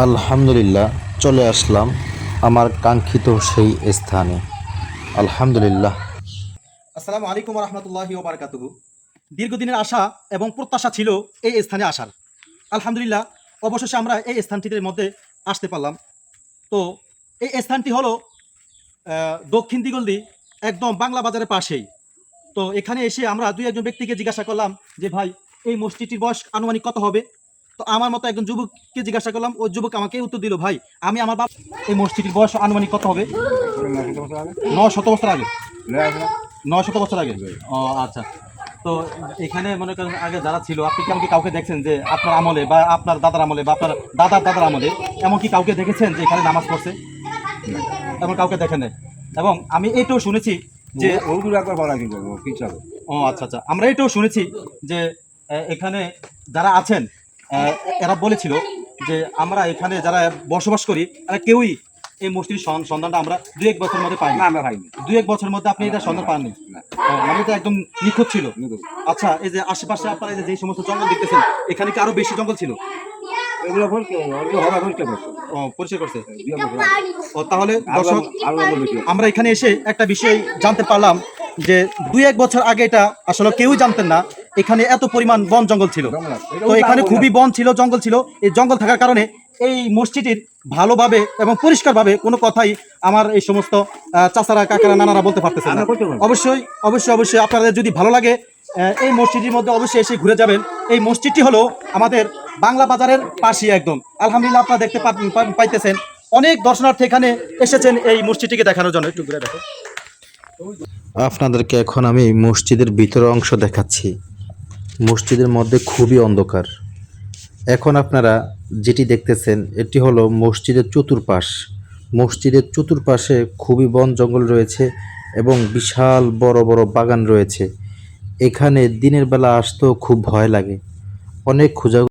আলহামদুলিল্লাহ চলে আসলাম আমার কাঙ্ক্ষিত সেই স্থানে। আলহামদুলিল্লাহ। আসসালামু আলাইকুম রহমতুল্লাহি ওবারাকাতুহু। দীর্ঘদিনের আশা এবং প্রত্যাশা ছিল এই স্থানে আসার। আলহামদুলিল্লাহ, অবশেষে আমরা এই স্থানটির মধ্যে আসতে পারলাম। তো এই স্থানটি হলো দক্ষিণ দিগলদি, একদম বাংলা বাজারের পাশেই। তো এখানে এসে আমরা দুই একজন ব্যক্তিকে জিজ্ঞাসা করলাম যে ভাই, এই মসজিদটির বয়স আনুমানিক কত হবে? তো আমার মতো একজন যুবককে জিজ্ঞাসা করলাম, ওই যুবক আমাকে উত্তর দিল, ভাই আমি আমার বাপ, এই মসজিদটির বয়স আনুমানিক কত হবে? 900 বছর আগে। 900 বছর আগে। ও আচ্ছা। তো এখানে মনে করেন আগে যারা ছিল, আপনি কি আমাকে কাউকে দেখছেন যে আপনার আমলে বা আপনার দাদার আমলে বা আপনার দাদার দাদার আমলে এমন কি কাউকে দেখেছেন যে এখানে নামাজ পড়ছে? এমন কাউকে দেখেন নাই। এবং আমি এটাও শুনেছি যে ও আচ্ছা আচ্ছা, আমরা এটাও শুনেছি যে এখানে যারা আছেন এরা বলেছিল যে আমরা এখানে যারা বসবাস করি এরা কেউই এই মসজিদের সন্ধানটা আমরা 2-1 বছরের মধ্যে পাইনি। আমরা পাইনি 2-1 বছরের মধ্যে আপনি এটা সন্ধান পাননি? মানে এটা একদম নিখুঁত ছিল। আচ্ছা, এই যে আশেপাশে আপনারা যে সমস্ত জঙ্গল দেখতেছেন, এখানে কি আরো বেশি জঙ্গল ছিল? পরিচয় করছে। ও তাহলে দর্শক, আমরা এখানে এসে একটা বিষয় জানতে পারলাম যে 2-1 বছর আগে এটা আসলে কেউই জানতেন না এখানে এত পরিমাণ বন জঙ্গল ছিল। তো এখানে খুবই বন ছিল, জঙ্গল ছিল। এই জঙ্গল থাকার কারণে এই মসজিদের ভালোভাবে এবং পরিষ্কারভাবে কোনো কথাই আমার এই সমস্ত চাচারা, কাকারা, নানারা বলতে পারতেছে না। অবশ্যই অবশ্যই অবশ্যই আপনাদের যদি ভালো লাগে এই মসজিদের মধ্যে অবশ্যই এসে ঘুরে যাবেন। এই মসজিদটি হলো আমাদের বাংলা বাজারের পাশে একদম। আলহামদুলিল্লাহ, আপনারা দেখতে পাইতেছেন অনেক দর্শনার্থী এখানে এসেছেন এই মসজিদটিকে দেখানোর জন্য। একটু ঘুরে দেখো। আপনাদেরকে এখন আমি মসজিদের ভিতরের অংশ দেখাচ্ছি। মসজিদের মধ্যে খুবই অন্ধকার। এখন আপনারা যেটি দেখতেছেন এটি হলো মসজিদের চতুর্পাশ। মসজিদের চতুর্পাশে খুবই বন জঙ্গল রয়েছে এবং বিশাল বড় বড় বাগান রয়েছে। এখানে দিনের বেলা আসতেও খুব ভয় লাগে। অনেক খোঁজা